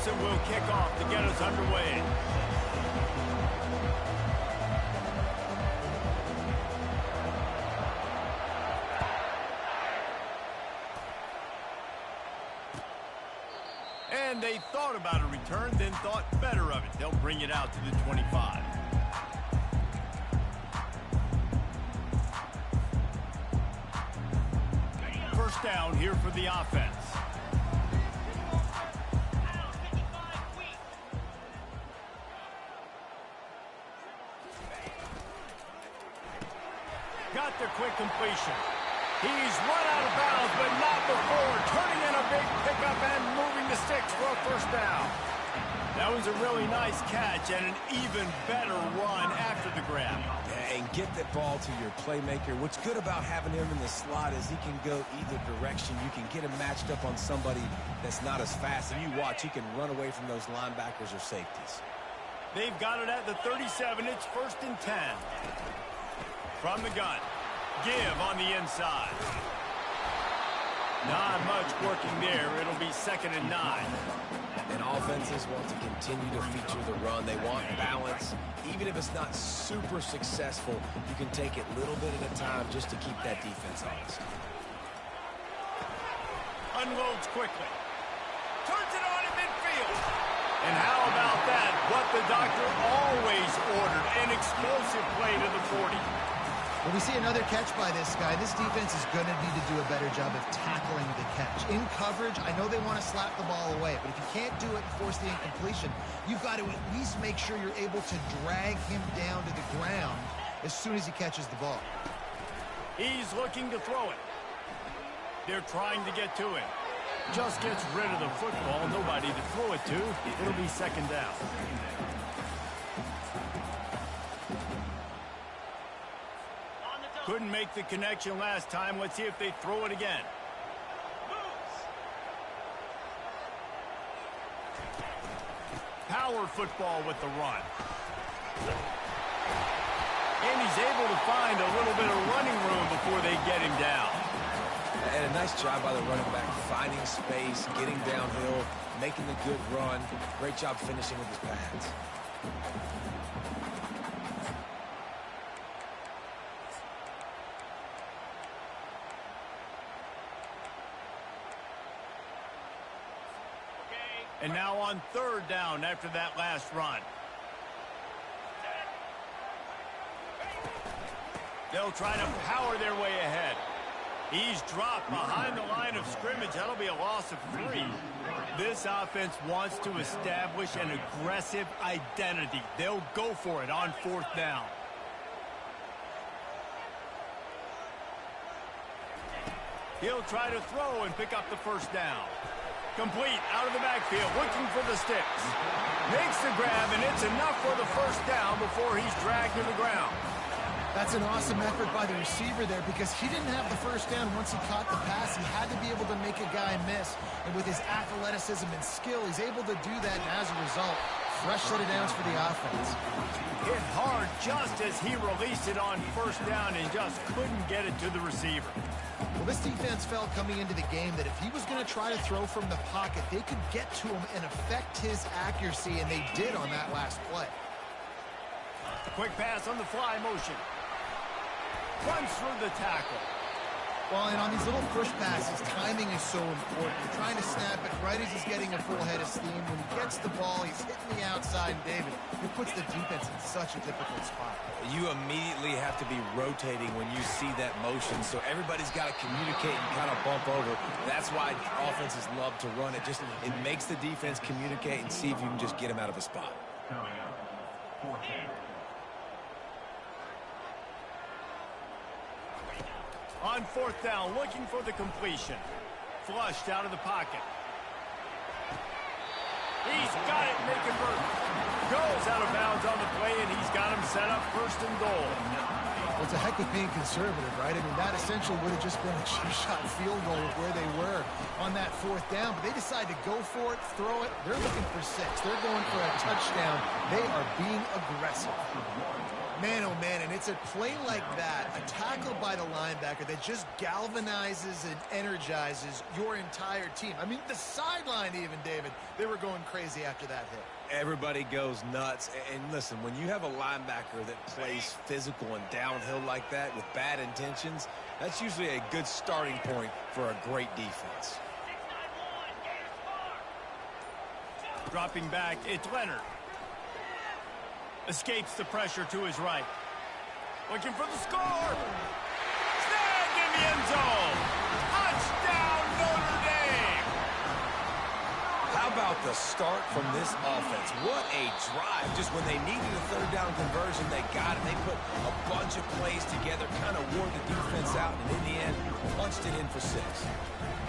Wilson will kick off to get us underway. And they thought about a return, then thought better of it. They'll bring it out to the 25. First down here for the offense. Got the quick completion. He's run out of bounds, but not before turning in a big pickup and moving the sticks for a first down. That was a really nice catch and an even better run after the grab. Yeah, and get that ball to your playmaker. What's good about having him in the slot is he can go either direction. You can get him matched up on somebody that's not as fast, and you watch, he can run away from those linebackers or safeties. They've got it at the 37. It's 1st and 10. From the gun. Give on the inside. Not much working there. It'll be 2nd and 9. And offenses want to continue to feature the run. They want balance. Even if it's not super successful, you can take it little bit at a time just to keep that defense honest. Unloads quickly. Turns it on in midfield. And how about that? What the doctor always ordered. An explosive play to the 40. When we see another catch by this guy, this defense is going to need to do a better job of tackling the catch. In coverage, I know they want to slap the ball away, but if you can't do it and force the incompletion, you've got to at least make sure you're able to drag him down to the ground as soon as he catches the ball. He's looking to throw it. They're trying to get to him. Just gets rid of the football. Nobody to throw it to. It'll be 2nd down. Couldn't make the connection last time. Let's see if they throw it again. Power football with the run. And he's able to find a little bit of running room before they get him down. And a nice job by the running back, finding space, getting downhill, making the good run. Great job finishing with his pads. And now on 3rd down after that last run. They'll try to power their way ahead. He's dropped behind the line of scrimmage. That'll be a loss of 3. This offense wants to establish an aggressive identity. They'll go for it on 4th down. He'll try to throw and pick up the first down. Complete out of the backfield, looking for the sticks. Makes the grab, and it's enough for the first down before he's dragged to the ground. That's an awesome effort by the receiver there because he didn't have the first down once he caught the pass. He had to be able to make a guy miss. And with his athleticism and skill, he's able to do that. And as a result, fresh set of downs for the offense. Hit hard just as he released it on 1st down and just couldn't get it to the receiver. Well, this defense felt coming into the game that if he was going to try to throw from the pocket, they could get to him and affect his accuracy, and they did on that last play. Quick pass on the fly motion. Runs through the tackle. Well, and on these little push passes, timing is so important. You're trying to snap it right as he's getting a full head of steam. When he gets the ball, he's hitting the outside, David. It puts the defense in such a difficult spot. You immediately have to be rotating when you see that motion, so everybody's got to communicate and kind of bump over. That's why offenses love to run it. It makes the defense communicate and see if you can just get him out of a spot. On 4th down, looking for the completion. Flushed out of the pocket. He's got it, making work. Goes out of bounds on the play, and he's got him set up 1st and goal. Well, it's a heck of being conservative, right? I mean, that essentially would have just been a cheap-shot field goal with where they were on that 4th down. But they decided to go for it, throw it. They're looking for 6. They're going for a touchdown. They are being aggressive. Man, oh man, and it's a play like that, a tackle by the linebacker that just galvanizes and energizes your entire team. I mean, the sideline even, David, they were going crazy after that hit. Everybody goes nuts. And listen, when you have a linebacker that plays physical and downhill like that with bad intentions, that's usually a good starting point for a great defense. Dropping back, it's Leonard. Escapes the pressure to his right. Looking for the score. Snagged in the end zone. Touchdown, Notre Dame. How about the start from this offense? What a drive. Just when they needed a third down conversion, they got it. They put a bunch of plays together, kind of wore the defense out, and in the end, punched it in for 6.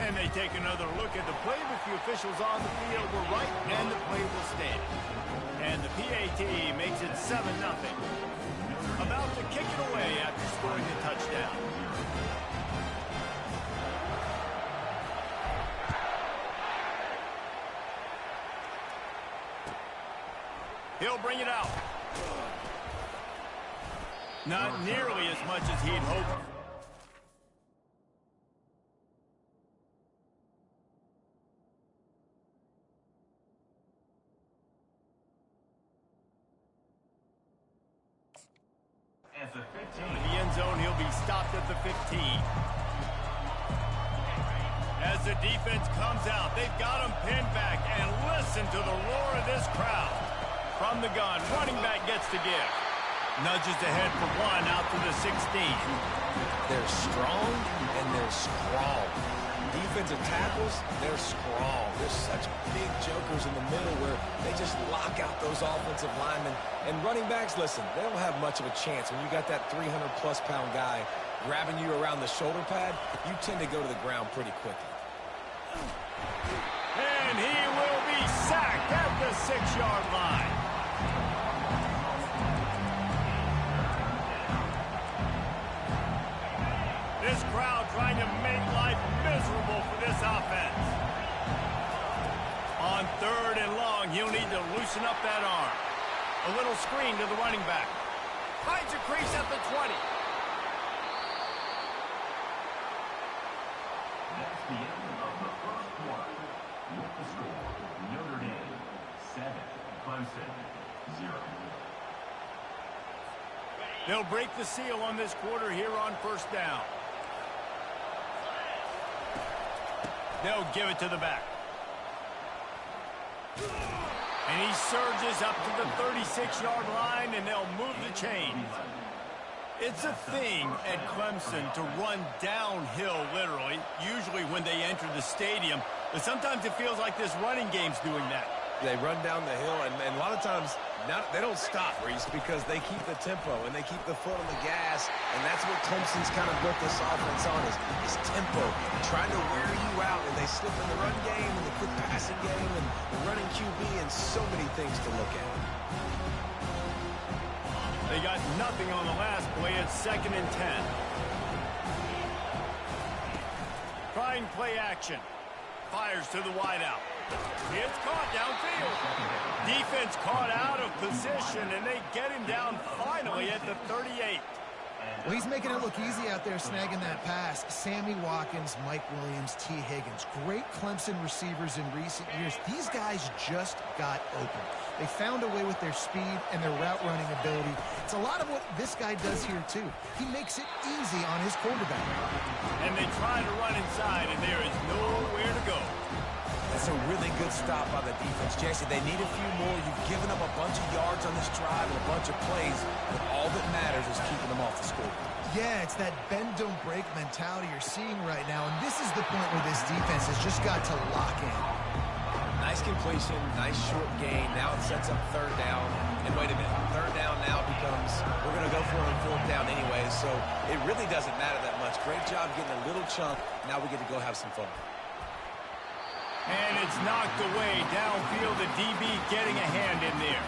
And they take another look at the play, but the officials on the field were right, and the play will stand. And the PAT makes it 7-0. About to kick it away after scoring the touchdown. He'll bring it out. Not nearly as much as he'd hoped. In the end zone, he'll be stopped at the 15. As the defense comes out, they've got him pinned back, and listen to the roar of this crowd. From the gun, running back gets to give. Nudges ahead for 1 out to the 16. They're strong and they're strong. Defensive tackles, they're strong. There's such big jokers in the middle where they just lock out those offensive linemen. And running backs, listen, they don't have much of a chance. When you got that 300-plus pound guy grabbing you around the shoulder pad, you tend to go to the ground pretty quickly. And he will be sacked at the 6-yard line. This crowd trying to make life miserable for this offense. On 3rd and long, he'll need to loosen up that arm. A little screen to the running back. Finds a crease at the 20. That's the end of the first quarter. With the score, Notre Dame 7, Clemson 0. They'll break the seal on this quarter here on 1st down. They'll give it to the back. And he surges up to the 36-yard line, and they'll move the chains. It's a thing at Clemson to run downhill, literally, usually when they enter the stadium. But sometimes it feels like this running game's doing that. They run down the hill, and a lot of times they don't stop, Reese, because they keep the tempo and they keep the foot on the gas, and that's what Clemson's kind of built this offense on is tempo, trying to wear you out, and they slip in the run game and the quick passing game and the running QB and so many things to look at. They got nothing on the last play. It's 2nd and 10. Trying play action. Fires to the wideout. It's caught downfield. Defense caught out of position, and they get him down finally at the 38. Well, he's making it look easy out there snagging that pass. Sammy Watkins, Mike Williams, T. Higgins. Great Clemson receivers in recent years. These guys just got open. They found a way with their speed and their route running ability. It's a lot of what this guy does here, too. He makes it easy on his quarterback. And they try to run inside, and there is nowhere to go. That's a really good stop by the defense. Jason, they need a few more. You've given up a bunch of yards on this drive and a bunch of plays, but all that matters is keeping them off the score. Yeah, it's that bend, don't break mentality you're seeing right now, and this is the point where this defense has just got to lock in. Nice completion, nice short gain. Now it sets up 3rd down. And wait a minute, 3rd down now becomes, we're going to go for it on 4th down anyway, so it really doesn't matter that much. Great job getting a little chunk. Now we get to go have some fun. And it's knocked away downfield. The DB getting a hand in there.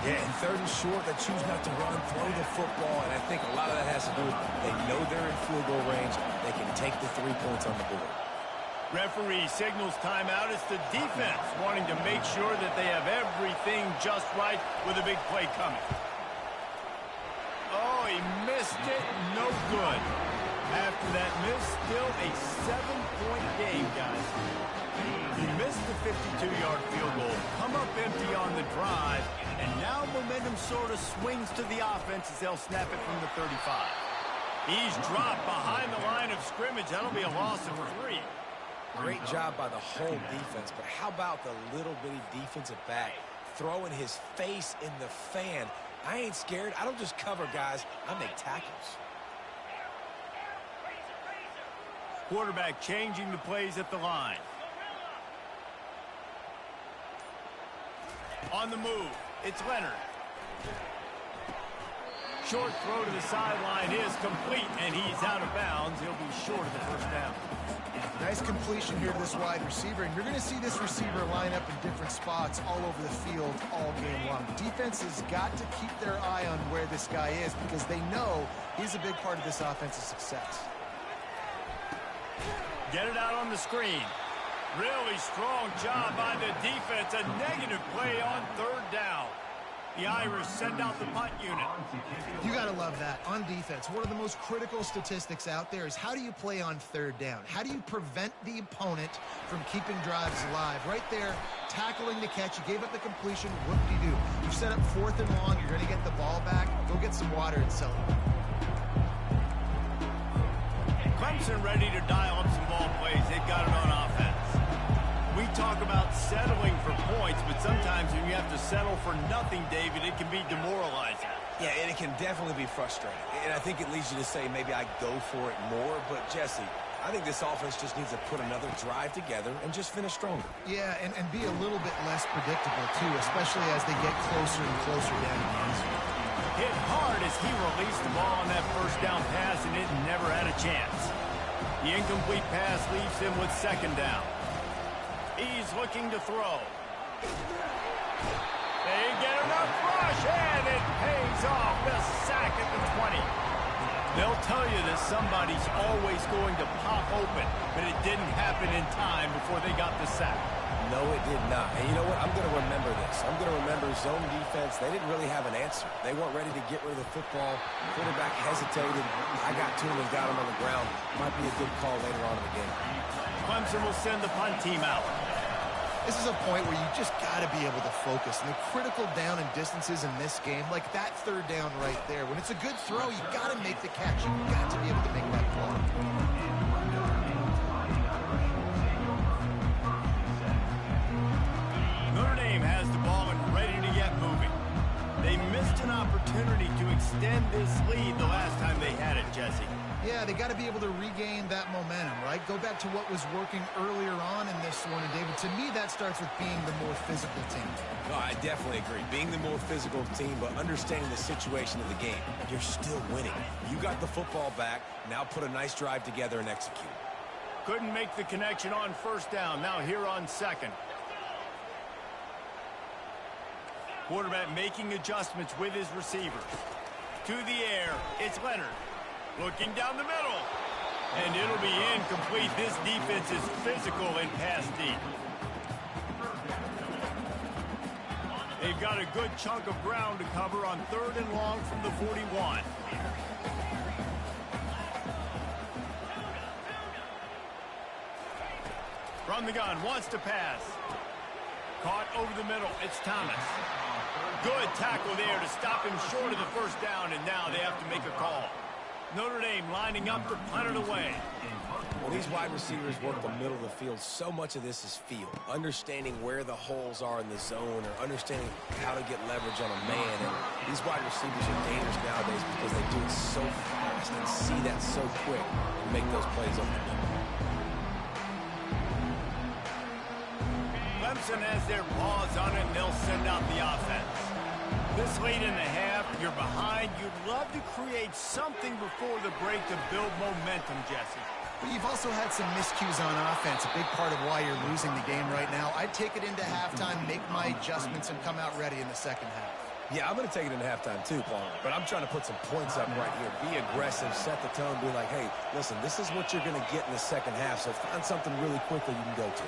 Yeah, and 3rd and short, they choose not to run, throw the football, and I think a lot of that has to do with they know they're in field goal range. They can take the 3 points on the board. Referee signals timeout. It's the defense wanting to make sure that they have everything just right with a big play coming. They missed it. No good. After that miss, still a 7-point game, guys. You missed the 52-yard field goal, come up empty on the drive, and now momentum sort of swings to the offense as they'll snap it from the 35. He's dropped behind the line of scrimmage. That'll be a loss of 3. Great job by the whole defense, but how about the little bitty defensive back throwing his face in the fan? I ain't scared. I don't just cover guys. I make tackles. Quarterback changing the plays at the line. On the move, it's Leonard. Short throw to the sideline is complete, and he's out of bounds. He'll be short of the first down. Nice completion here to this wide receiver, and you're going to see this receiver line up in different spots all over the field all game long. Defense has got to keep their eye on where this guy is because they know he's a big part of this offensive success. Get it out on the screen. Really strong job by the defense. A negative play on third down. The Irish send out the punt unit. You got to love that. On defense, one of the most critical statistics out there is how do you play on third down? How do you prevent the opponent from keeping drives alive? Right there, tackling the catch. You gave up the completion. Whoop-de-doo. You set up 4th and long. You're going to get the ball back. Go get some water and celebrate. Clemson ready to dial up some ball plays. They've got it on offense. We talk about settling for points, but sometimes when you have to settle for nothing, David, it can be demoralizing. Yeah, and it can definitely be frustrating. And I think it leads you to say maybe I go for it more. But, Jesse, I think this offense just needs to put another drive together and just finish stronger. Yeah, and be a little bit less predictable, too, especially as they get closer and closer down the end zone. Hit hard as he released the ball on that first down pass, and it never had a chance. The incomplete pass leaves him with 2nd down. He's looking to throw. They get enough rush, and it pays off. The sack at the 20. They'll tell you that somebody's always going to pop open, but it didn't happen in time before they got the sack. No, it did not. And you know what? I'm going to remember this. I'm going to remember zone defense. They didn't really have an answer. They weren't ready to get rid of the football. Quarterback hesitated. I got to him and got him on the ground. Might be a good call later on in the game. Clemson will send the punt team out. This is a point where you just got to be able to focus. And the critical down and distances in this game, like that 3rd down right there, when it's a good throw, you got to make the catch. You've got to be able to make that play. Notre Dame has the ball and ready to get moving. They missed an opportunity to extend this lead the last time they had it, Jesse. Yeah, they got to be able to regain that momentum, right? Go back to what was working earlier on in this one. And, David, to me, that starts with being the more physical team. No, I definitely agree. Being the more physical team, but understanding the situation of the game. You're still winning. You got the football back. Now put a nice drive together and execute. Couldn't make the connection on 1st down. Now here on 2nd. Quarterback making adjustments with his receivers. To the air, it's Leonard. Looking down the middle. And it'll be incomplete. This defense is physical and pass deep. They've got a good chunk of ground to cover on 3rd and long from the 41. From the gun, wants to pass. Caught over the middle. It's Thomas. Good tackle there to stop him short of the 1st down, and now they have to make a call. Notre Dame lining up to punt it away. When these wide receivers work the middle of the field, so much of this is feel. Understanding where the holes are in the zone or understanding how to get leverage on a man. And these wide receivers are dangerous nowadays because they do it so fast and see that so quick and make those plays over the middle. Clemson has their paws on it, and they'll send out the offense. This late in the half, you're behind. You'd love to create something before the break to build momentum, Jesse. But you've also had some miscues on offense, a big part of why you're losing the game right now. I'd take it into halftime, make my adjustments, and come out ready in the 2nd half. Yeah, I'm going to take it into halftime too, Paul. But I'm trying to put some points up right here. Be aggressive, set the tone, be like, hey, listen, this is what you're going to get in the 2nd half, so find something really quickly you can go to.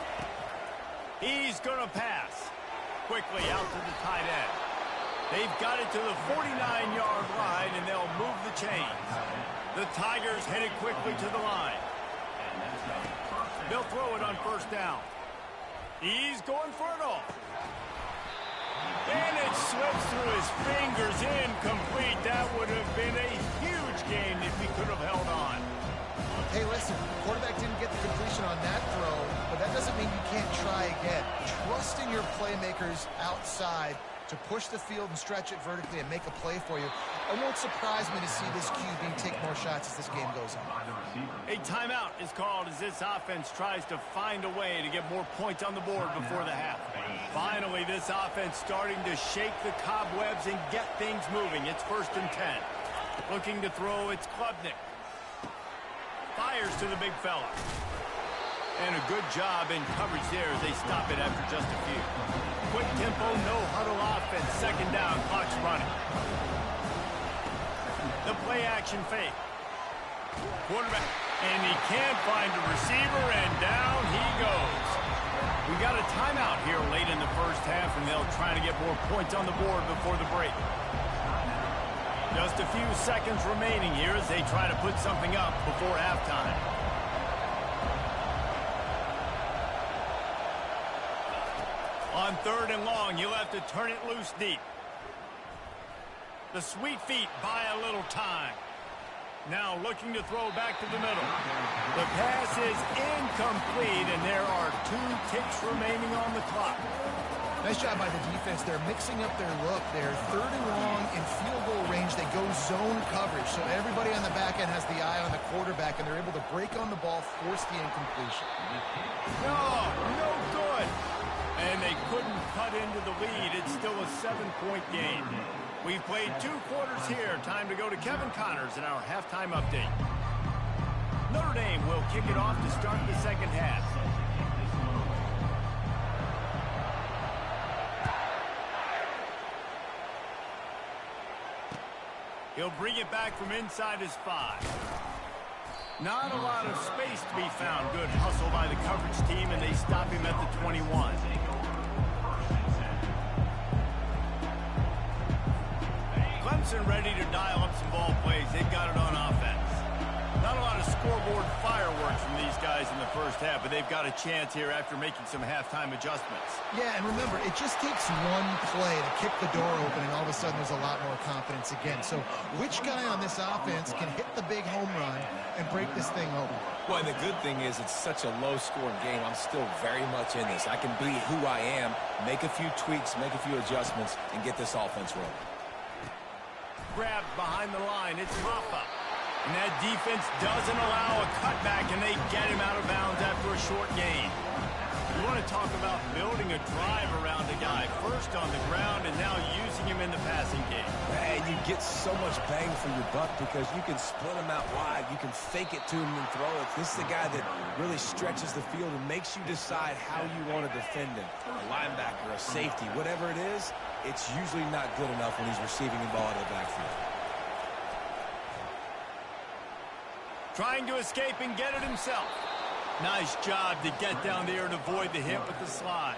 He's going to pass. Quickly out to the tight end. They've got it to the 49-yard line, and they'll move the chains. The Tigers headed quickly to the line. They'll throw it on first down. He's going for it all. And it slips through his fingers, incomplete. That would have been a huge gain if he could have held on. Hey, listen, quarterback didn't get the completion on that throw, but that doesn't mean you can't try again. Trust in your playmakers outside to push the field and stretch it vertically and make a play for you. It won't surprise me to see this QB take more shots as this game goes on. A timeout is called as this offense tries to find a way to get more points on the board before the half. Finally, this offense starting to shake the cobwebs and get things moving. It's 1st and 10. Looking to throw, it's Klubnik. Fires to the big fella. And a good job in coverage there as they stop it after just a few. Quick tempo, no huddle offense. 2nd down, clock's running. The play action fake. Quarterback, and he can't find a receiver, and down he goes. We got a timeout here late in the first half, and they'll try to get more points on the board before the break. Just a few seconds remaining here as they try to put something up before halftime. On 3rd and long, you'll have to turn it loose deep. The sweet feet buy a little time. Now looking to throw back to the middle. The pass is incomplete, and there are 2 ticks remaining on the clock. Nice job by the defense. They're mixing up their look. They're 3rd and long in field goal range. They go zone coverage, so everybody on the back end has the eye on the quarterback, and they're able to break on the ball, force the incompletion. No good. And they couldn't cut into the lead. It's still a 7-point game. We've played 2 quarters here. Time to go to Kevin Connors in our halftime update. Notre Dame will kick it off to start the second half. He'll bring it back from inside his 5. Not a lot of space to be found. Good hustle by the coverage team, and they stop him at the 21. Clemson ready to dial up some ball plays. They've got it on offense. Not a lot of scoreboard fireworks from these guys in the first half, but they've got a chance here after making some halftime adjustments. Yeah, and remember, it just takes one play to kick the door open, and all of a sudden there's a lot more confidence again. So which guy on this offense can hit the big home run and break this thing open? Well, and the good thing is it's such a low-scoring game. I'm still very much in this. I can be who I am, make a few tweaks, make a few adjustments, and get this offense rolling. Grabbed behind the line. It's Hoffa. And that defense doesn't allow a cutback, and they get him out of bounds after a short gain. You want to talk about building a drive around a guy. First on the ground and now using him in the passing game. And you get so much bang for your buck because you can split him out wide. You can fake it to him and throw it. This is the guy that really stretches the field and makes you decide how you want to defend him. A linebacker, a safety, whatever it is, it's usually not good enough when he's receiving the ball out of the backfield. Trying to escape and get it himself. Nice job to get down there and avoid the hit with the slide.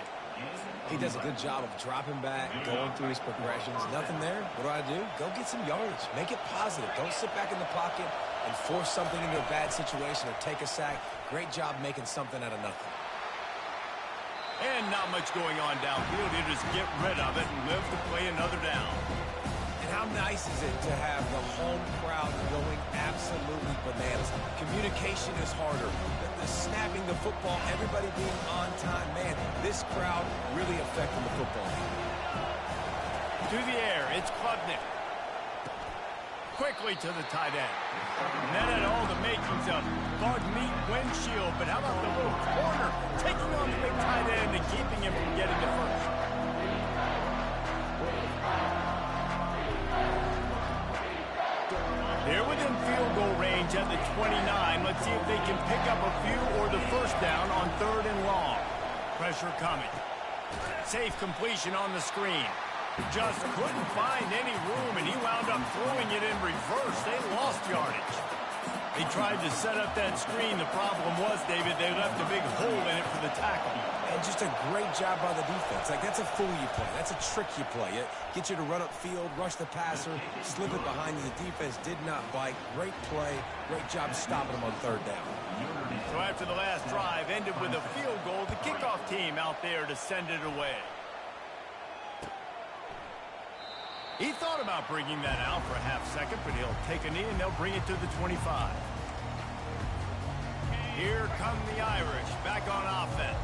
He does a good job of dropping back, going through his progressions. Nothing there. What do? Go get some yardage. Make it positive. Don't sit back in the pocket and force something into a bad situation or take a sack. Great job making something out of nothing. And not much going on downfield. He'll just get rid of it and live to play another down. How nice is it to have the home crowd going absolutely bananas? Communication is harder. The snapping the football, everybody being on time. Man, this crowd really affecting the football game. To the air, it's Klubnik. Quickly to the tight end. And that had all the makings of bug meat windshield, but how about the little corner taking on the big tight end and keeping him from getting to first? They're within field goal range at the 29. Let's see if they can pick up a few or the first down on 3rd and long. Pressure coming. Safe completion on the screen. Just couldn't find any room, and he wound up throwing it in reverse. They lost yardage. They tried to set up that screen. The problem was, David, they left a big hole in it for the tackle. And just a great job by the defense. Like, that's a fool you play. That's a trick you play. It gets you to run upfield, rush the passer, slip it behind you. The defense did not bite. Great play. Great job stopping them on third down. So after the last drive ended with a field goal, the kickoff team out there to send it away. He thought about bringing that out for a half second, but he'll take a knee and they'll bring it to the 25. Here come the Irish back on offense.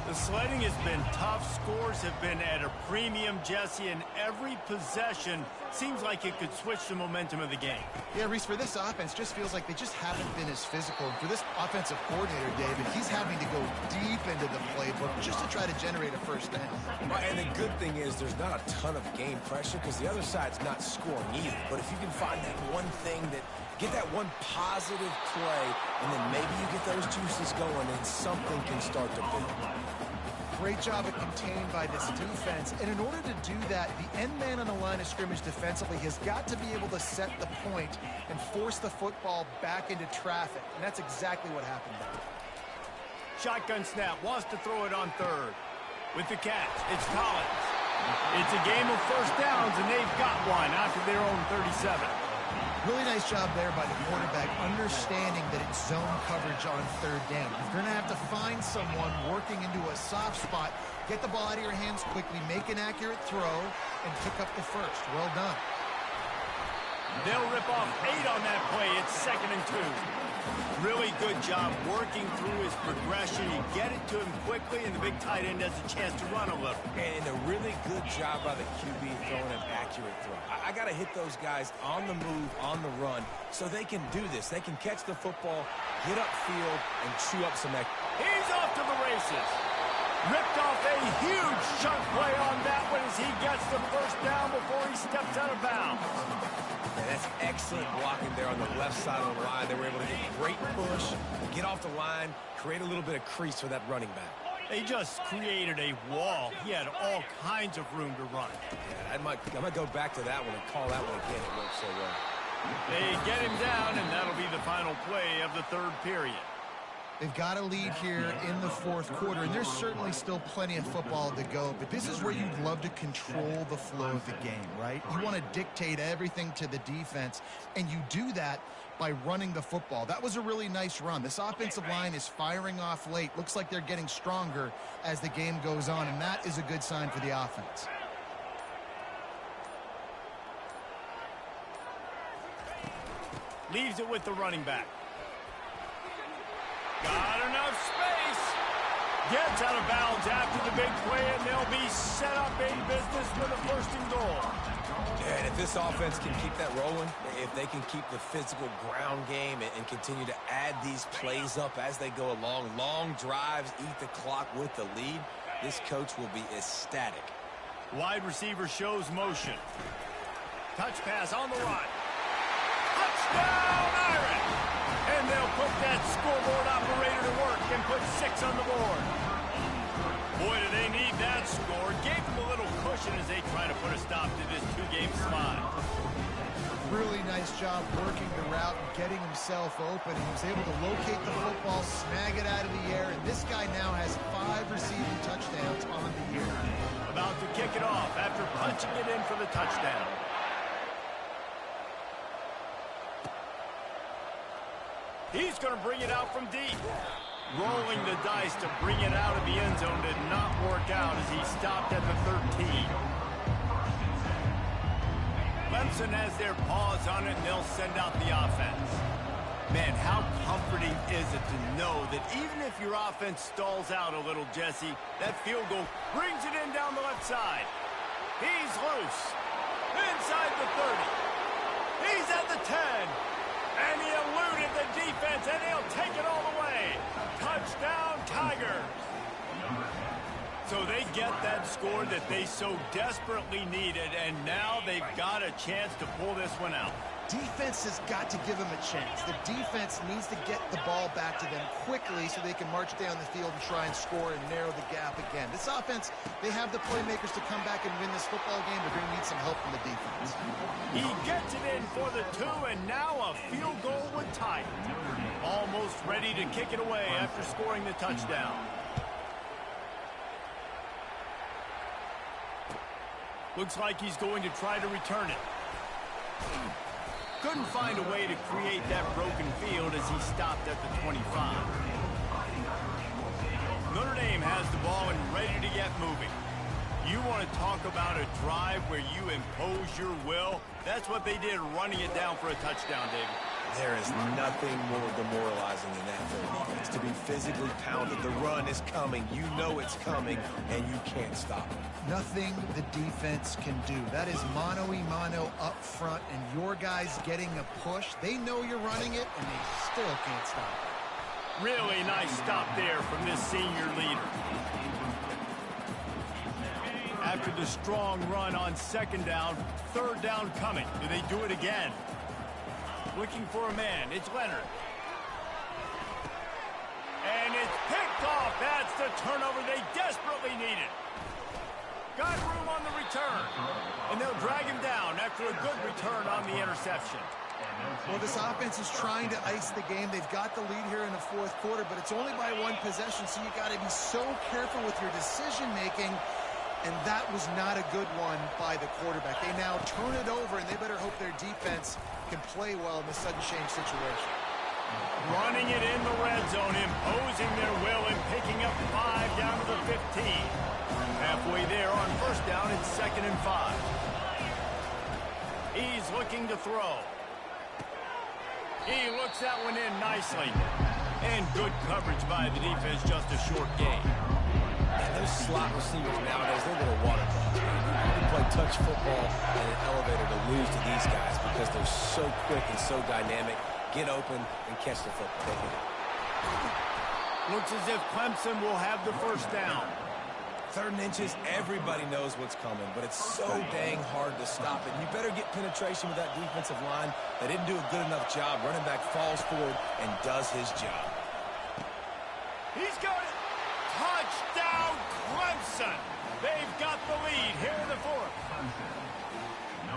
The sledding has been tough. Scores have been at a premium, Jesse, and every possession seems like it could switch the momentum of the game. Yeah, Reese, for this offense, just feels like they just haven't been as physical. And for this offensive coordinator, David, he's having to go deep into the playbook just to try to generate a first down. Right, and the good thing is there's not a ton of game pressure because the other side's not scoring either. But if you can find that one thing that get that one positive play, and then maybe you get those juices going, and something can start to build. Great job at contained by this defense. And in order to do that, the end man on the line of scrimmage defensively has got to be able to set the point and force the football back into traffic. And that's exactly what happened there. Shotgun snap, wants to throw it on third. With the catch, it's Collins. It's a game of first downs, and they've got one after their own 37. Really nice job there by the quarterback, understanding that it's zone coverage on third down. You're going to have to find someone working into a soft spot, get the ball out of your hands quickly, make an accurate throw, and pick up the first. Well done. They'll rip off 8 on that play. It's 2nd and 2. Really good job working through his progression. You get it to him quickly, and the big tight end has a chance to run a little. And a really good job by the QB throwing an accurate throw. I got to hit those guys on the move, on the run, so they can do this. They can catch the football, get upfield, and chew up some extra. He's off to the races. Ripped off a huge chunk play on that one as he gets the first down before he steps out of bounds. Yeah, that's excellent blocking there on the left side of the line. They were able to get great push, get off the line, create a little bit of crease for that running back. They just created a wall. He had all kinds of room to run. Yeah, I might go back to that one and call that one again. It worked so well. They get him down, and that'll be the final play of the third period. They've got a lead here in the fourth quarter, and there's certainly still plenty of football to go, but this is where you'd love to control the flow of the game, right? You want to dictate everything to the defense, and you do that by running the football. That was a really nice run. This offensive line is firing off late. Looks like they're getting stronger as the game goes on, and that is a good sign for the offense. Leaves it with the running back. Got enough space. Gets out of bounds after the big play, and they'll be set up in business with a 1st and goal. Yeah, and if this offense can keep that rolling, if they can keep the physical ground game and continue to add these plays up as they go along, long drives, eat the clock with the lead, this coach will be ecstatic. Wide receiver shows motion. Touch pass on the run. Touchdown, Irish! And they'll put that scoreboard operator to work and put 6 on the board. Boy, do they need that score. Gave them a little cushion as they try to put a stop to this 2-game slide. Really nice job working the route and getting himself open. He was able to locate the football, snag it out of the air, and this guy now has 5 receiving touchdowns on the year. About to kick it off after punching it in for the touchdown. He's going to bring it out from deep. Rolling the dice to bring it out of the end zone did not work out as he stopped at the 13. Clemson has their paws on it, and they'll send out the offense. Man, how comforting is it to know that even if your offense stalls out a little, Jesse, that field goal brings it in down the left side. He's loose. Inside the 30. He's at the 10. And he eluded the defense, and he'll take it all the way. Touchdown, Tigers. So they get that score that they so desperately needed, and now they've got a chance to pull this one out. defense has got to give them a chance. The defense needs to get the ball back to them quickly so they can march down the field and try and score and narrow the gap again. This offense, they have the playmakers to come back and win this football game. They're going to need some help from the defense. He gets it in for the 2, and now a field goal would tie it. Almost ready to kick it away after scoring the touchdown. Looks like he's going to try to return it. Couldn't find a way to create that broken field as he stopped at the 25. Notre Dame has the ball and ready to get moving. You want to talk about a drive where you impose your will? That's what they did, running it down for a touchdown, David. There is nothing more demoralizing than that for a defense. To be physically pounded. The run is coming. You know it's coming, and you can't stop it. Nothing the defense can do. That is mano-a-mano up front, and your guys getting a push. They know you're running it, and they still can't stop it. Really nice stop there from this senior leader. After the strong run on 2nd down, 3rd down coming. Do they do it again? Looking for a man. It's Leonard. And it's picked off. That's the turnover they desperately needed. Got room on the return. And they'll drag him down after a good return on the interception. Well, this offense is trying to ice the game. They've got the lead here in the 4th quarter, but it's only by 1 possession, so you got to be so careful with your decision-making. And that was not a good one by the quarterback. They now turn it over, and they better hope their defense can play well in this sudden change situation. Running it in the red zone, imposing their will and picking up 5 down to the 15. Halfway there on 1st down, it's 2nd and 5. He's looking to throw. He looks that one in nicely. And good coverage by the defense, just a short gain. And those slot receivers nowadays, they're little water dogs. You can play touch football in an elevator to lose to these guys because they're so quick and so dynamic. Get open and catch the football. Looks as if Clemson will have the 1st down. 3rd and inches, everybody knows what's coming, but it's so dang hard to stop it. You better get penetration with that defensive line. They didn't do a good enough job. Running back falls forward and does his job. He's got it. Touchdown, Clemson. They've got the lead here in the 4th.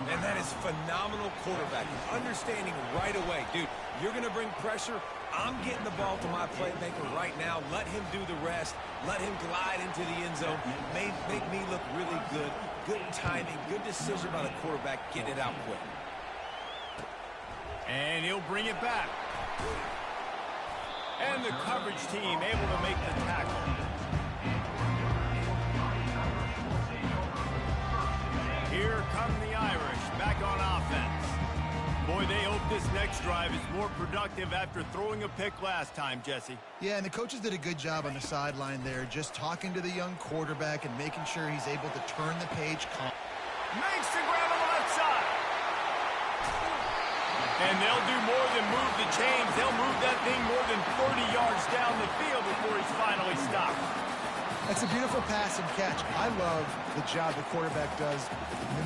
And that is phenomenal quarterbacking. Understanding right away, dude, you're going to bring pressure. I'm getting the ball to my playmaker right now. Let him do the rest. Let him glide into the end zone. Make me look really good. Good timing, good decision by the quarterback, getting it out quick. And he'll bring it back. And the coverage team able to make the tackle. Here come the Irish back on offense. Boy, they hope this next drive is more productive after throwing a pick last time, Jesse. Yeah, and the coaches did a good job on the sideline there, just talking to the young quarterback and making sure he's able to turn the page. Makes the grab on the left side. And they'll do more than move the chains. They'll move that thing more than 30 yards down the field before he's finally stopped. That's a beautiful pass and catch. I love the job the quarterback does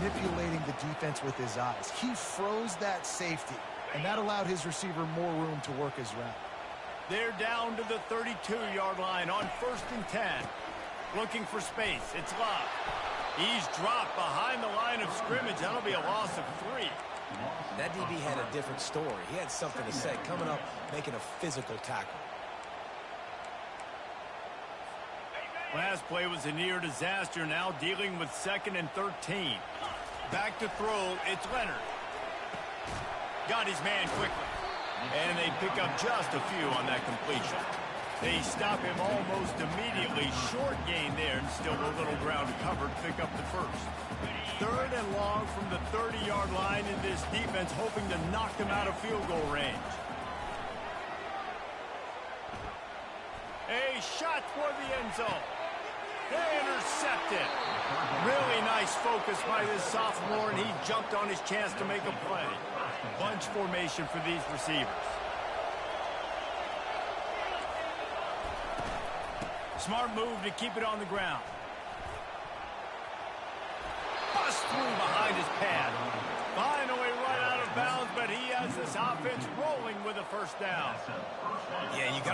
manipulating the defense with his eyes. He froze that safety, and that allowed his receiver more room to work his route. They're down to the 32-yard line on 1st and 10. Looking for space. It's Love. He's dropped behind the line of scrimmage. That'll be a loss of 3. That DB had a different story. He had something to say, coming up, making a physical tackle. Last play was a near disaster, now dealing with 2nd and 13. Back to throw, it's Leonard. Got his man quickly. And they pick up just a few on that completion. They stop him almost immediately. Short gain there, and still a little ground covered. Pick up the 1st. 3rd and long from the 30-yard line, in this defense hoping to knock them out of field goal range. A shot for the end zone. Intercepted. Really nice focus by this sophomore, and he jumped on his chance to make a play. Bunch formation for these receivers. Smart move to keep it on the ground. Bust through behind his pad. Finally right out of bounds, but he has this offense rolling with a first down. Yeah, you got